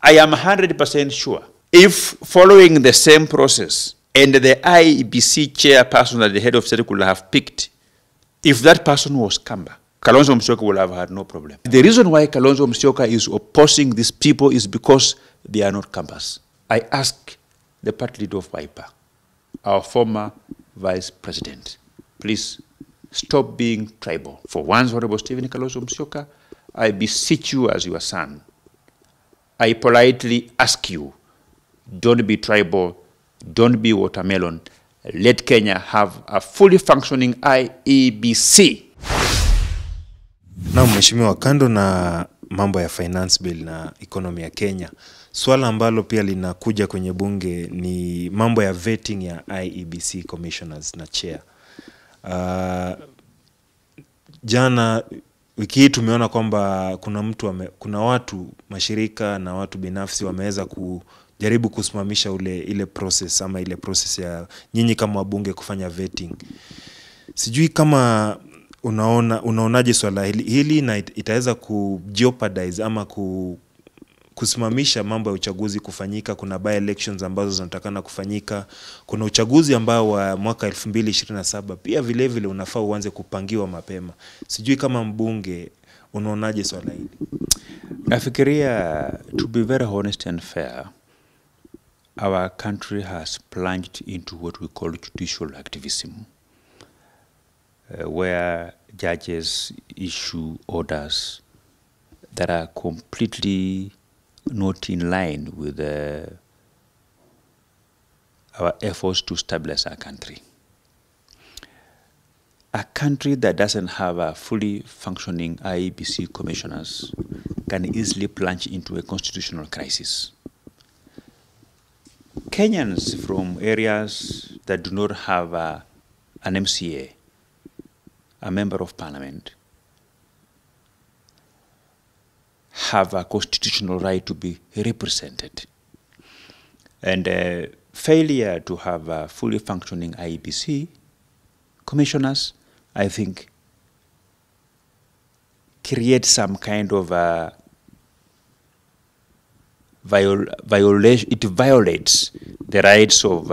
I am 100% sure if following the same process and the IEBC chairperson that the head of state could have picked, if that person was Kamba, Kalonzo Musyoka would have had no problem. The reason why Kalonzo Musyoka is opposing these people is because they are not Kambas. I ask the party leader of Wiper, our former vice president, please stop being tribal. For once, Honorable Stephen Kalonzo Musyoka, I beseech you as your son. I politely ask you, don't be tribal, don't be watermelon. Let Kenya have a fully functioning IEBC. Na mheshimiwa, kando na mambo ya finance bill na economy ya Kenya, swala ambalo pia linakuja kwenye bunge ni mambo ya vetting ya IEBC commissioners na chair. Jana wiki hii tumeona kwamba kuna watu mashirika na watu binafsi wameweza kujaribu kusimamisha ile process ama ile process ya nyinyi kama wabunge kufanya vetting. Sijui kama unaonaje swala hili na itaweza kujeopardize ama kusimamisha mambo ya uchaguzi kufanyika. Kuna by elections ambazo zinatakana kufanyika, kuna uchaguzi ambao wa mwaka 2027 pia vile vile unafaa uanze kupangiwa mapema. Sijui kama mbunge unaonaje swala hili? Nafikiria, to be very honest and fair, our country has plunged into what we call judicial activism, where judges issue orders that are completely not in line with our efforts to stabilize our country. A country that doesn't have a fully functioning IEBC commissioners can easily plunge into a constitutional crisis. Kenyans from areas that do not have an MCA, a member of parliament, have a constitutional right to be represented. And failure to have a fully functioning IEBC commissioners, I think, creates some kind of violation. It violates the rights of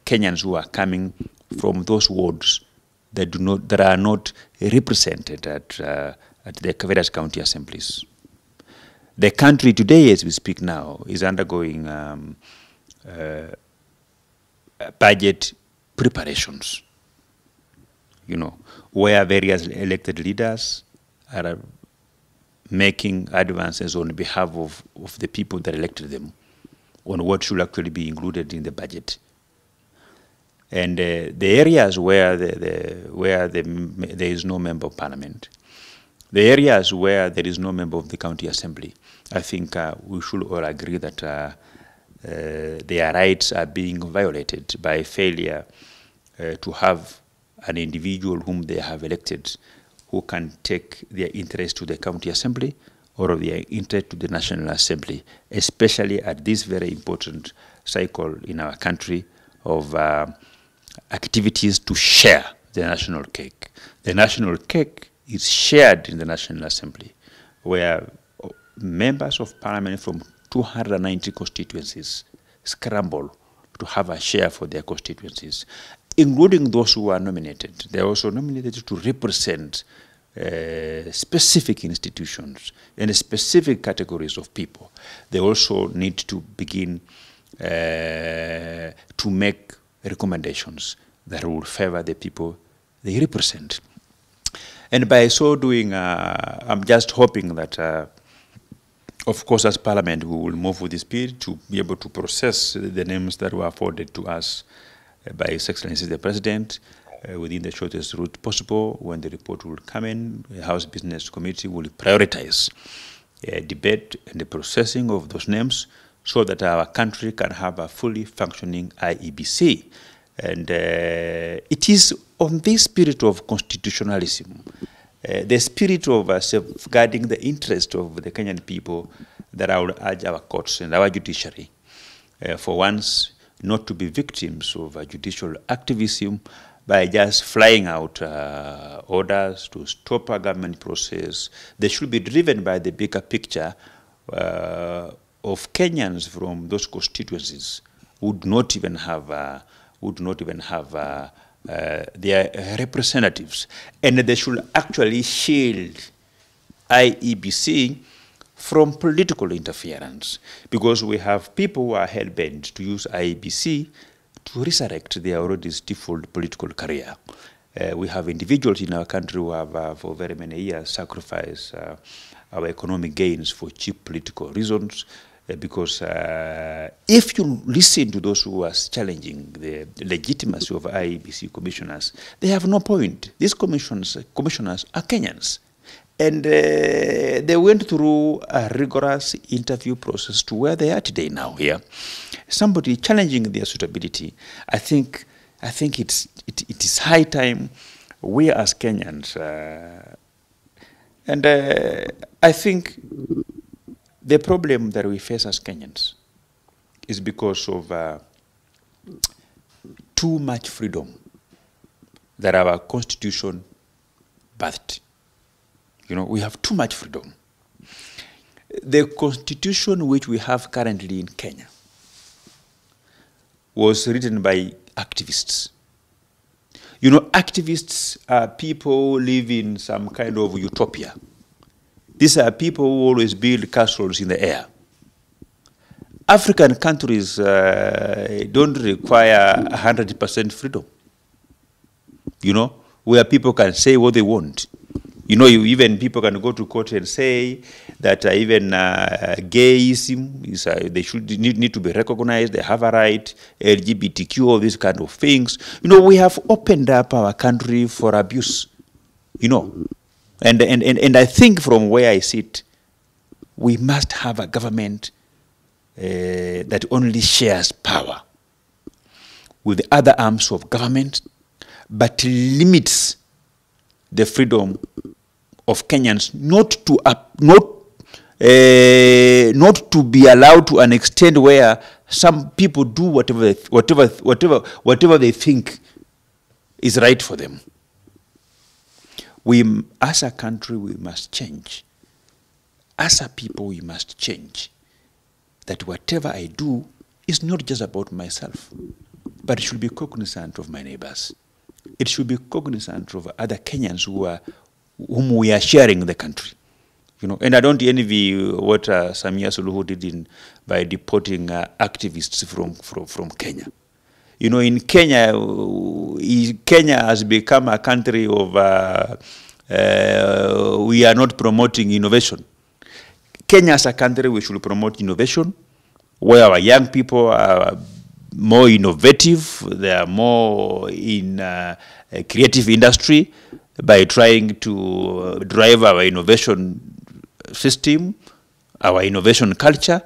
Kenyans who are coming from those wards that are not represented at the various county assemblies. The country today, as we speak now, is undergoing budget preparations, where various elected leaders are making advances on behalf of the people that elected them on what should actually be included in the budget. And the areas where there is no member of parliament, the areas where there is no member of the county assembly, I think we should all agree that their rights are being violated by failure to have an individual whom they have elected who can take their interest to the county assembly or their interest to the national assembly, especially at this very important cycle in our country of activities to share the national cake. The national cake is shared in the National Assembly, where members of parliament from 290 constituencies scramble to have a share for their constituencies, including those who are nominated. They are also nominated to represent specific institutions and specific categories of people. They also need to begin to make recommendations that will favor the people they represent. And by so doing, I'm just hoping that, of course, as Parliament, we will move with the speed to be able to process the names that were afforded to us by His Excellency the President within the shortest route possible. When the report will come in, the House Business Committee will prioritize debate and the processing of those names so that our country can have a fully functioning IEBC. And it is on this spirit of constitutionalism, the spirit of safeguarding the interest of the Kenyan people, that I would urge our courts and our judiciary, for once, not to be victims of judicial activism by just flying out orders to stop a government process. They should be driven by the bigger picture of Kenyans from those constituencies would not even have their representatives, and they should actually shield IEBC from political interference, because we have people who are hell-bent to use IEBC to resurrect their already stifled political career. We have individuals in our country who have for very many years sacrificed our economic gains for cheap political reasons, because if you listen to those who are challenging the legitimacy of IEBC commissioners, they have no point. These commissioners are Kenyans. And they went through a rigorous interview process to where they are today now here. Somebody challenging their suitability. I think it is high time we as Kenyans, and I think the problem that we face as Kenyans is because of too much freedom that our constitution birthed. You know, we have too much freedom. The constitution which we have currently in Kenya was written by activists. You know, activists are people who live in some kind of utopia. These are people who always build castles in the air. African countries don't require 100% freedom, you know, where people can say what they want. You know, even people can go to court and say that even gayism is they should need to be recognized. They have a right. LGBTQ, all these kind of things. You know, we have opened up our country for abuse. You know, and I think from where I sit, we must have a government that only shares power with the other arms of government, but limits the freedom of Kenyans not to be allowed to an extent where some people do whatever they think is right for them. We, as a country, we must change. As a people, we must change. That whatever I do is not just about myself, but it should be cognizant of my neighbors. It should be cognizant of other Kenyans whom we are sharing the country. You know, and I don't envy what Samia Suluhu did by deporting activists from Kenya. You know, in Kenya, Kenya has become a country of we are not promoting innovation. Kenya as a country, we should promote innovation, where our young people are more innovative, they are more in creative industry by trying to drive our innovation system, our innovation culture.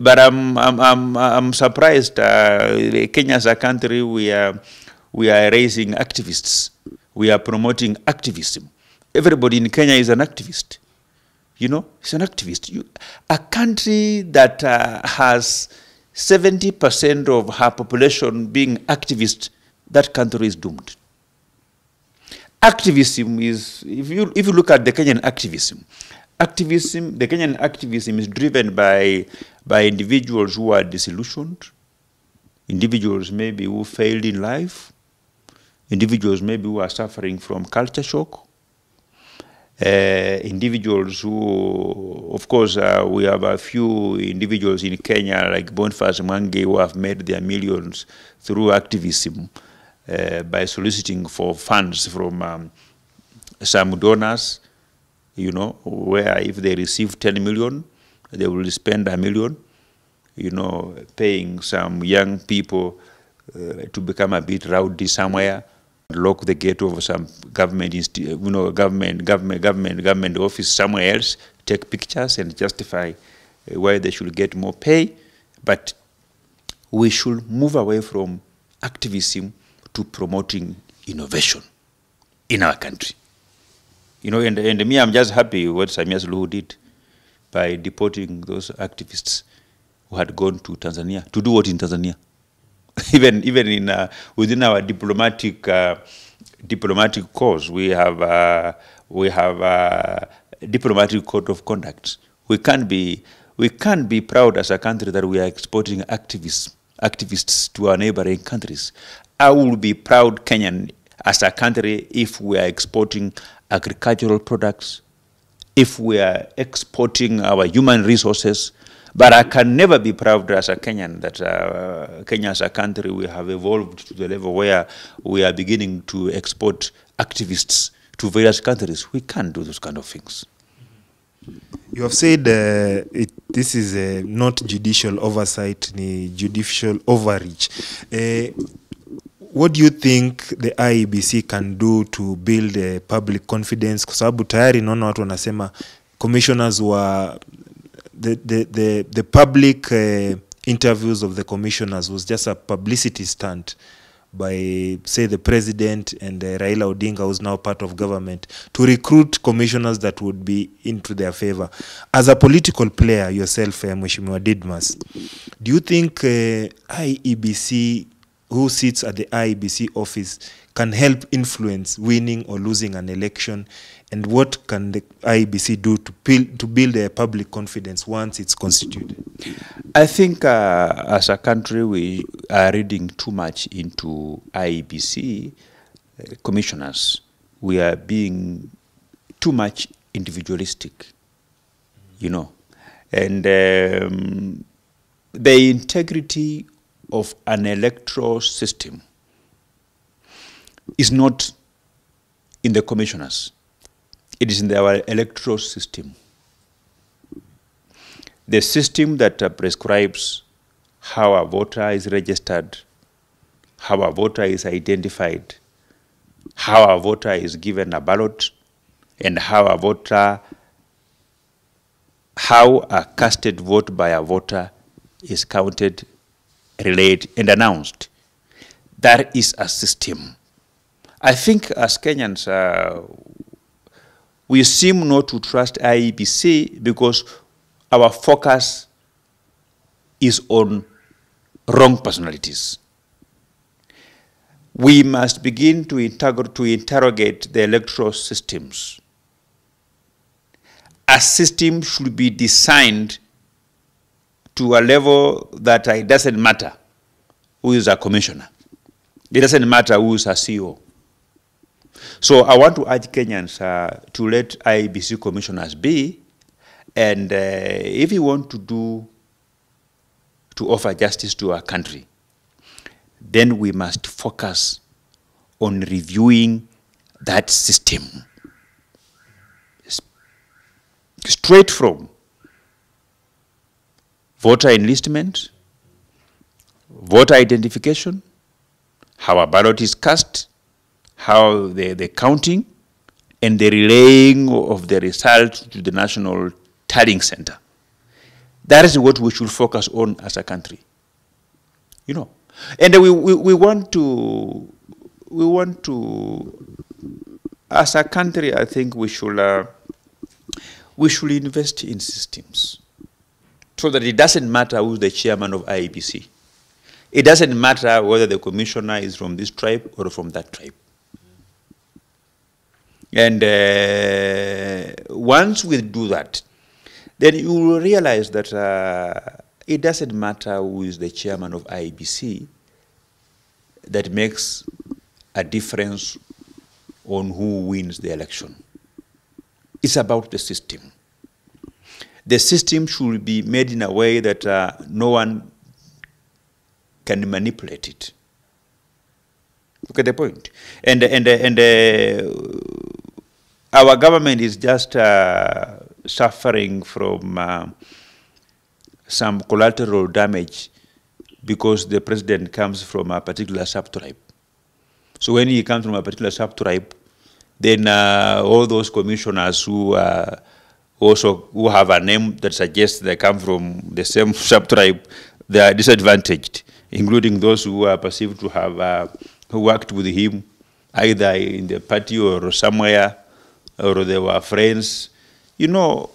But I'm surprised. Kenya as a country, we are raising activists. We are promoting activism. Everybody in Kenya is an activist. You know, it's an activist. A country that has 70% of her population being activists, that country is doomed. Activism is, if you look at the Kenyan activism, the Kenyan activism is driven by individuals who are disillusioned, individuals maybe who failed in life, individuals maybe who are suffering from culture shock, individuals who, of course, we have a few individuals in Kenya like Boniface Mwangi who have made their millions through activism by soliciting for funds from some donors, you know, where if they receive 10 million, they will spend $1 million, you know, paying some young people to become a bit rowdy somewhere, lock the gate of some government office somewhere else, take pictures and justify why they should get more pay. But we should move away from activism to promoting innovation in our country. You know, and me, I'm just happy what Samia Suluhu did by deporting those activists who had gone to Tanzania. To do what in Tanzania? even in within our diplomatic cause, we have diplomatic code of conduct. We can't be We can't be proud as a country that we are exporting activists to our neighboring countries. I will be proud Kenyan as a country if we are exporting agricultural products, if we are exporting our human resources. But I can never be proud as a Kenyan that Kenya as a country, we have evolved to the level where we are beginning to export activists to various countries. We can't do those kind of things. You have said this is not judicial oversight, ni judicial overreach. What do you think the IEBC can do to build public confidence? Kwa sababu tayari naona watu wanasema commissioners were the public interviews of the commissioners was just a publicity stunt by, say, the president and Raila Odinga, who's now part of government, to recruit commissioners that would be into their favor. As a political player yourself, Mheshimiwa Didmus, do you think IEBC, who sits at the IEBC office, can help influence winning or losing an election? And what can the IEBC do to build a public confidence once it's constituted? I think as a country we are reading too much into IEBC commissioners. We are being too much individualistic, you know. And the integrity of an electoral system is not in the commissioners. It is in our electoral system. The system that prescribes how a voter is registered, how a voter is identified, how a voter is given a ballot, and how a casted vote by a voter is counted, relayed, and announced. That is a system. I think as Kenyans, we seem not to trust IEBC because our focus is on wrong personalities. We must begin to interrogate the electoral systems. A system should be designed to a level that it doesn't matter who is a commissioner. It doesn't matter who is a CEO. So I want to urge Kenyans to let IEBC commissioners be, and if you want to offer justice to our country, then we must focus on reviewing that system. Straight from voter enlistment, voter identification, how a ballot is cast, how the counting, and the relaying of the results to the National Tallying Center. That is what we should focus on as a country. You know, and we want to, as a country, I think we should invest in systems so that it doesn't matter who's the chairman of IEBC. It doesn't matter whether the commissioner is from this tribe or from that tribe. And once we do that, then you will realize that it doesn't matter who is the chairman of IEBC that makes a difference on who wins the election. It's about the system. The system should be made in a way that no one can manipulate it. Look at the point. And our government is just suffering from some collateral damage because the president comes from a particular sub-tribe. So when he comes from a particular sub-tribe, then all those commissioners who have a name that suggests they come from the same sub-tribe, they are disadvantaged, including those who are perceived to have who worked with him either in the party or somewhere, or they were friends. You know,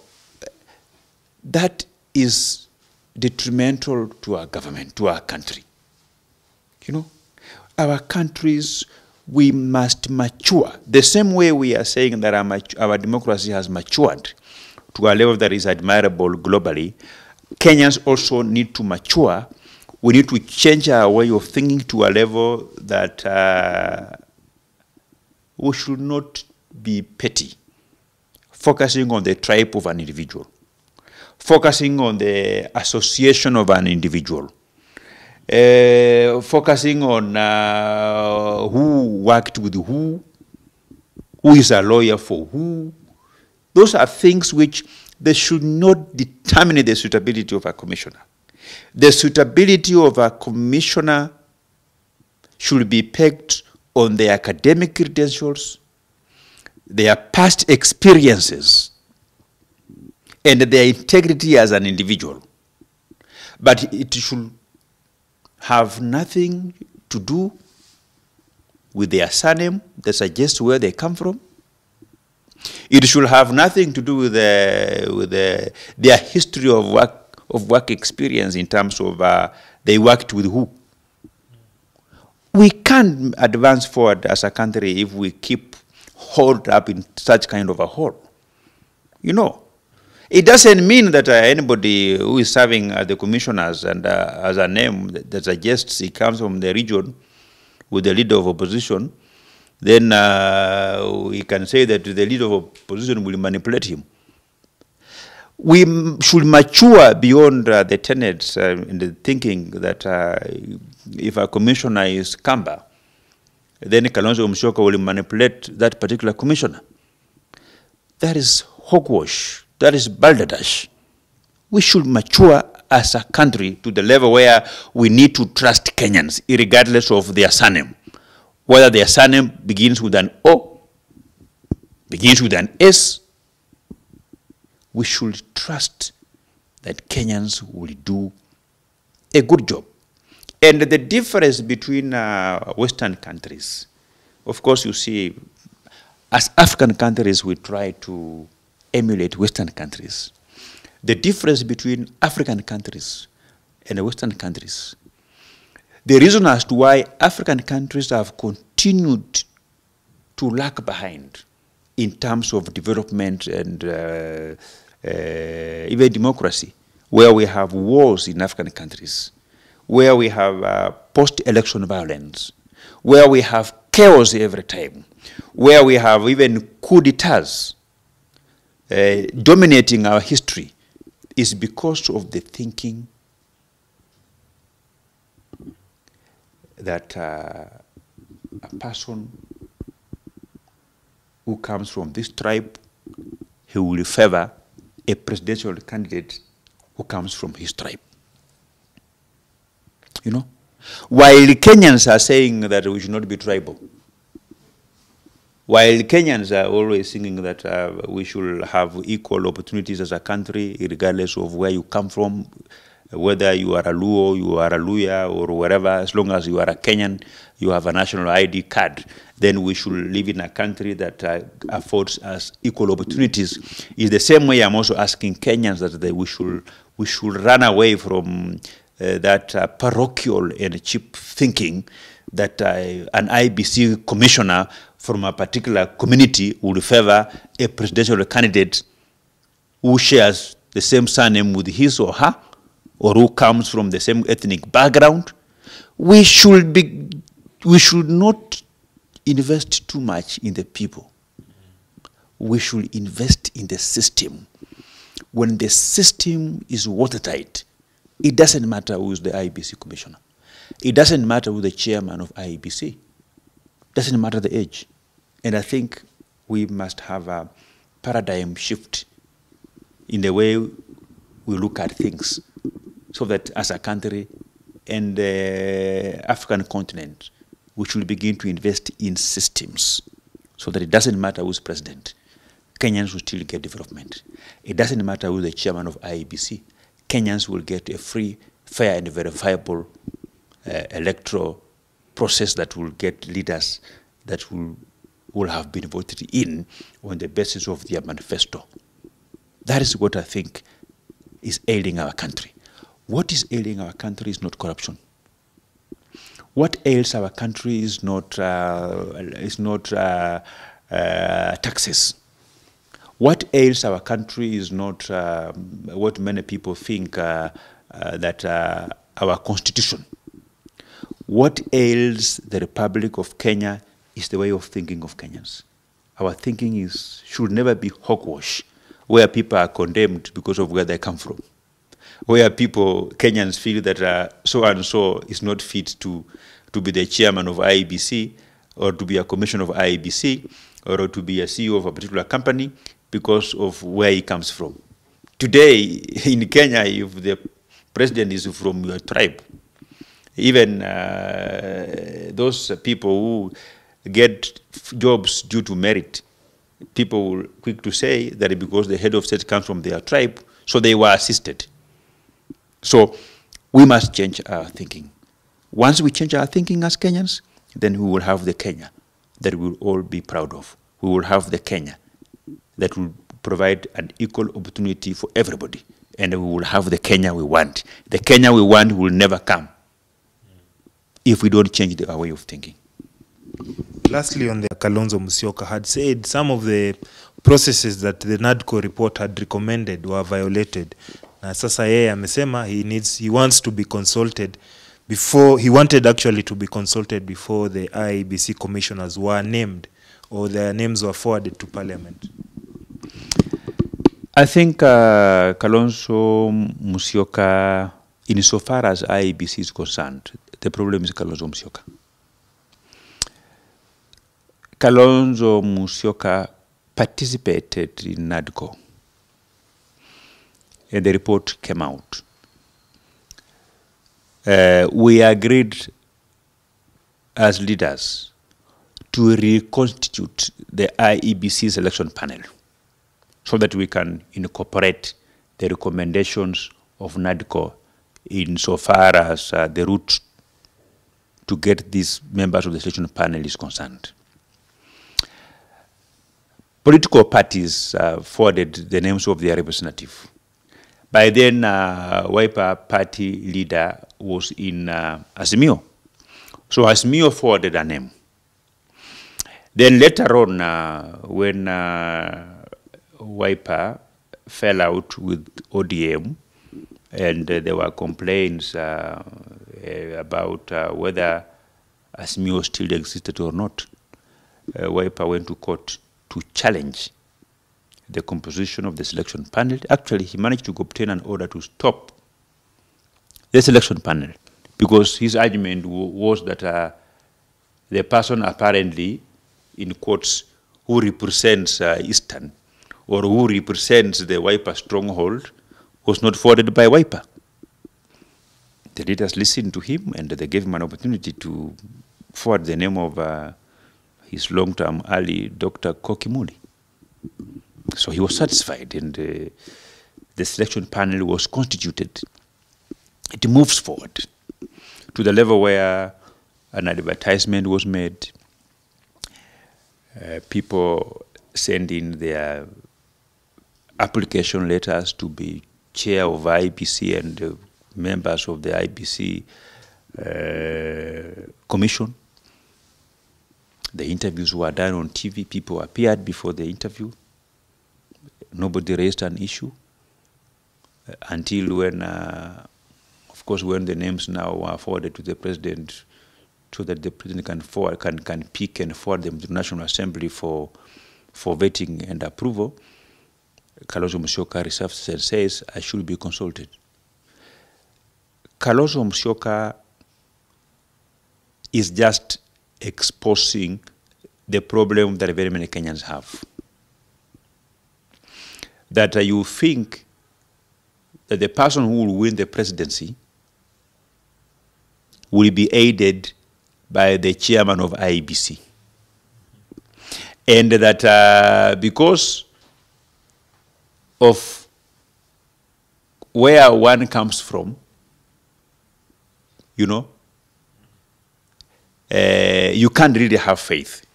that is detrimental to our government, to our country. You know, our countries, we must mature. The same way we are saying that our democracy has matured to a level that is admirable globally, Kenyans also need to mature. We need to change our way of thinking to a level that we should not be petty, focusing on the tribe of an individual, focusing on the association of an individual, focusing on who worked with who is a lawyer for who. Those are things which they should not determine the suitability of a commissioner. The suitability of a commissioner should be pegged on their academic credentials, their past experiences, and their integrity as an individual. But it should have nothing to do with their surname that suggests where they come from. It should have nothing to do with their history of work experience in terms of they worked with who. We can't advance forward as a country if we keep holed up in such kind of a hole. You know, it doesn't mean that anybody who is serving as the commissioners and as a name that suggests he comes from the region with the leader of opposition, then we can say that the leader of opposition will manipulate him. We should mature beyond the tenets in the thinking that if a commissioner is Kamba, then Kalonzo Musyoka will manipulate that particular commissioner. That is hogwash. That is balderdash. We should mature as a country to the level where we need to trust Kenyans, regardless of their surname. Whether their surname begins with an O, begins with an S, we should trust that Kenyans will do a good job. And the difference between Western countries, of course, you see, as African countries, we try to emulate Western countries. The difference between African countries and Western countries, the reason as to why African countries have continued to lag behind in terms of development and even democracy, where we have wars in African countries, where we have post-election violence, where we have chaos every time, where we have even coup d'etats dominating our history, is because of the thinking that a person who comes from this tribe, he will favor a presidential candidate who comes from his tribe. You know? While Kenyans are saying that we should not be tribal, while Kenyans are always singing that we should have equal opportunities as a country, regardless of where you come from, whether you are a Luo, you are a Luya, or wherever, as long as you are a Kenyan, you have a national ID card, then we should live in a country that affords us equal opportunities. Is the same way I'm also asking Kenyans that we should run away from that parochial and cheap thinking that an IEBC commissioner from a particular community would favor a presidential candidate who shares the same surname with his or her, or who comes from the same ethnic background. We should not invest too much in the people. We should invest in the system. When the system is watertight, it doesn't matter who is the IEBC commissioner. It doesn't matter who the chairman of IEBC. It doesn't matter the age. And I think we must have a paradigm shift in the way we look at things, so that as a country and the African continent, we should begin to invest in systems so that it doesn't matter who's president. Kenyans will still get development. It doesn't matter who's the chairman of IEBC. Kenyans will get a free, fair, and verifiable electoral process that will get leaders that will have been voted in on the basis of their manifesto. That is what I think is ailing our country. What is ailing our country is not corruption. What ails our country is not taxes. What ails our country is not what many people think that our constitution. What ails the Republic of Kenya is the way of thinking of Kenyans. Our thinking should never be hogwash, where people are condemned because of where they come from, where Kenyans feel that so-and-so is not fit to be the chairman of IEBC, or to be a commissioner of IEBC, or to be a CEO of a particular company because of where he comes from. Today, in Kenya, if the president is from your tribe, even those people who get jobs due to merit, people will quick to say that because the head of state comes from their tribe, so they were assisted. So we must change our thinking. Once we change our thinking as Kenyans, then we will have the Kenya that we will all be proud of. We will have the Kenya that will provide an equal opportunity for everybody. And we will have the Kenya we want. The Kenya we want will never come if we don't change our way of thinking. Lastly, on the Kalonzo Musyoka had said some of the processes that the NADCO report had recommended were violated. Na sasa yeye amesema he wants to be consulted before, he wanted actually to be consulted before the IEBC commissioners were named or their names were forwarded to Parliament. I think Kalonzo Musyoka, insofar as IEBC is concerned, the problem is Kalonzo Musyoka. Kalonzo Musyoka participated in NADCO, and the report came out. We agreed as leaders to reconstitute the IEBC selection panel so that we can incorporate the recommendations of NADCO insofar as the route to get these members of the selection panel is concerned. Political parties forwarded the names of their representative. By then, Wiper party leader was in Azimio. So Azimio forwarded a name. Then later on, when Wiper fell out with ODM, and there were complaints about whether Azimio still existed or not, Wiper went to court to challenge the composition of the selection panel. Actually, he managed to obtain an order to stop the selection panel because his argument was that the person apparently, in quotes, who represents Eastern or who represents the Wiper stronghold was not forwarded by Wiper. The leaders listened to him and they gave him an opportunity to forward the name of his long-term ally, Dr. Kokimuli. So he was satisfied, and the selection panel was constituted. It moves forward to the level where an advertisement was made. People send in their application letters to be chair of IEBC and members of the IEBC commission. The interviews were done on TV. People appeared before the interview. Nobody raised an issue until when, of course, when the names now were forwarded to the president, so that the president can pick and forward them to the National Assembly for vetting and approval. Kalonzo Musyoka reserves and says, I should be consulted. Kalonzo Musyoka is just exposing the problem that very many Kenyans have. That you think that the person who will win the presidency will be aided by the chairman of IEBC. And that because of where one comes from, you know, you can't really have faith.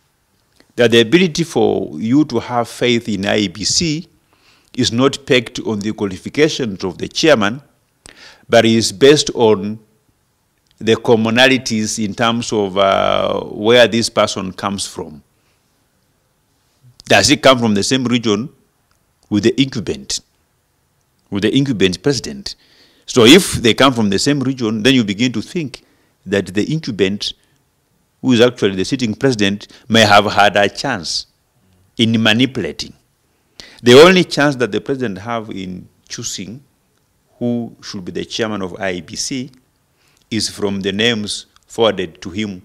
That the ability for you to have faith in IEBC is not pegged on the qualifications of the chairman, but is based on the commonalities in terms of where this person comes from. Does he come from the same region with the incumbent president. So if they come from the same region, then you begin to think that the incumbent, who is actually the sitting president, may have had a chance in manipulating. The only chance that the president have in choosing who should be the chairman of IEBC is from the names forwarded to him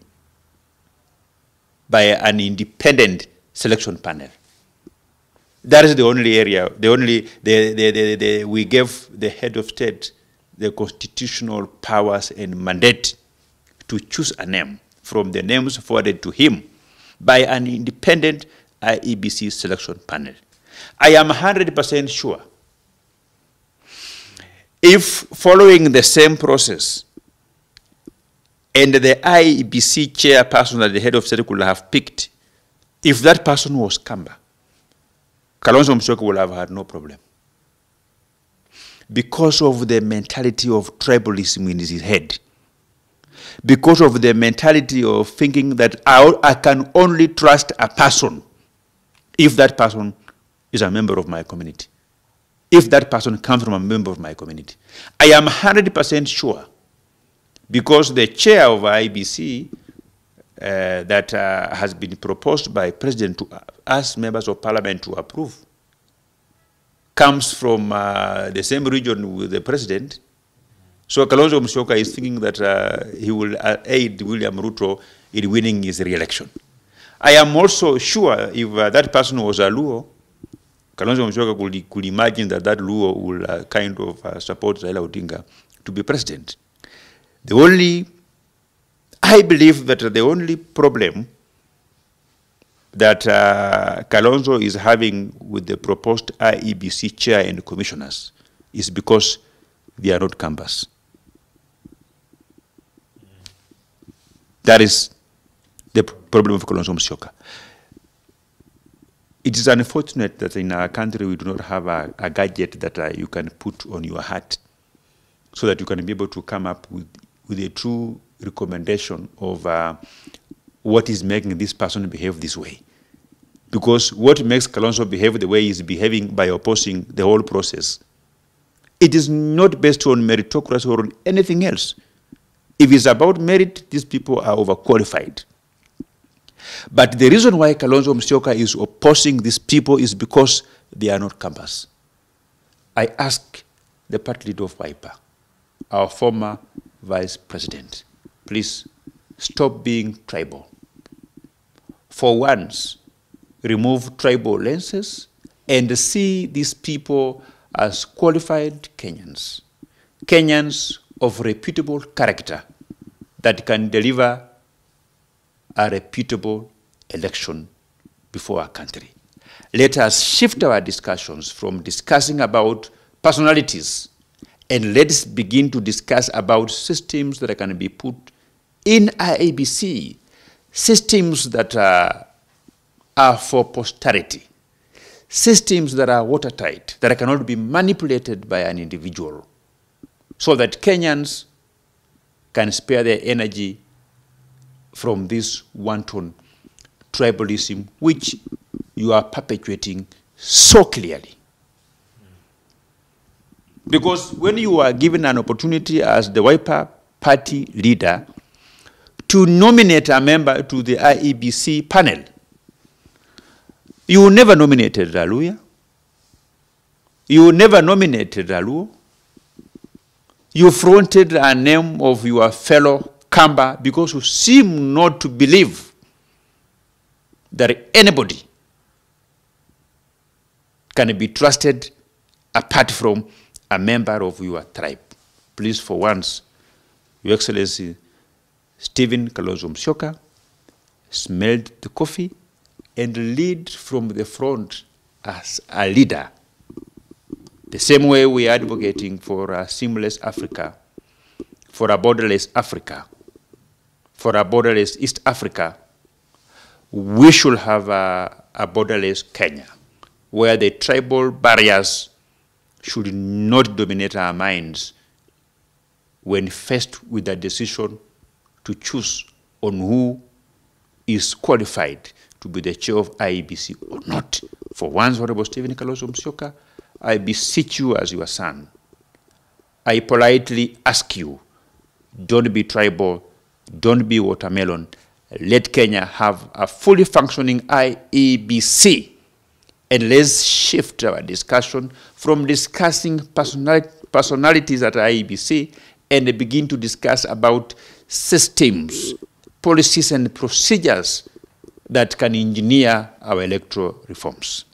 by an independent selection panel. That is the only area, we gave the head of state the constitutional powers and mandate to choose a name from the names forwarded to him by an independent IEBC selection panel. I am 100% sure if following the same process and the IEBC chairperson that the head of state could have picked, if that person was Kamba, Kalonzo Musyoka would have had no problem. Because of the mentality of tribalism in his head. Because of the mentality of thinking that I can only trust a person if that person is a member of my community. If that person comes from a member of my community. I am 100% sure, because the chair of IEBC that has been proposed by President to us members of Parliament to approve comes from the same region with the President. So Kalonzo Musyoka is thinking that he will aid William Ruto in winning his re-election. I am also sure if that person was a Luo, Kalonzo Musyoka could imagine that that Luo will kind of support Raila Odinga to be president. I believe that the only problem that Kalonzo is having with the proposed IEBC chair and commissioners is because they are not Kambas. That is the problem of Kalonzo Musyoka. It is unfortunate that in our country we do not have a gadget that you can put on your hat so that you can be able to come up with a true recommendation of what is making this person behave this way. Because what makes Kalonzo behave the way he is behaving by opposing the whole process, it is not based on meritocracy or on anything else. If it's about merit, these people are overqualified. But the reason why Kalonzo Musyoka is opposing these people is because they are not Kambas. I ask the party leader of Wiper, our former vice president, please stop being tribal. For once, remove tribal lenses and see these people as qualified Kenyans. Kenyans of reputable character that can deliver a reputable election before our country. Let us shift our discussions from discussing about personalities and let's begin to discuss about systems that can be put in IEBC, systems that are for posterity, systems that are watertight, that cannot be manipulated by an individual, so that Kenyans can spare their energy from this wanton tribalism which you are perpetuating so clearly. Because when you are given an opportunity as the Wiper party leader to nominate a member to the IEBC panel, you never nominated Raluya. You never nominated Raluo. You fronted a name of your fellow Kamba because you seem not to believe that anybody can be trusted apart from a member of your tribe. Please, for once, Your Excellency, Stephen Kalonzo Musyoka, smelled the coffee and lead from the front as a leader. The same way we are advocating for a seamless Africa, for a borderless Africa, for a borderless East Africa, we should have a borderless Kenya, where the tribal barriers should not dominate our minds when faced with a decision to choose on who is qualified to be the chair of IEBC or not For once, Honorable Stephen Kalonzo Musyoka, I beseech you as your son, I politely ask you, don't be tribal, don't be watermelon. Let Kenya have a fully functioning IEBC. And let's shift our discussion from discussing personalities at IEBC and begin to discuss about systems, policies, and procedures that can engineer our electoral reforms.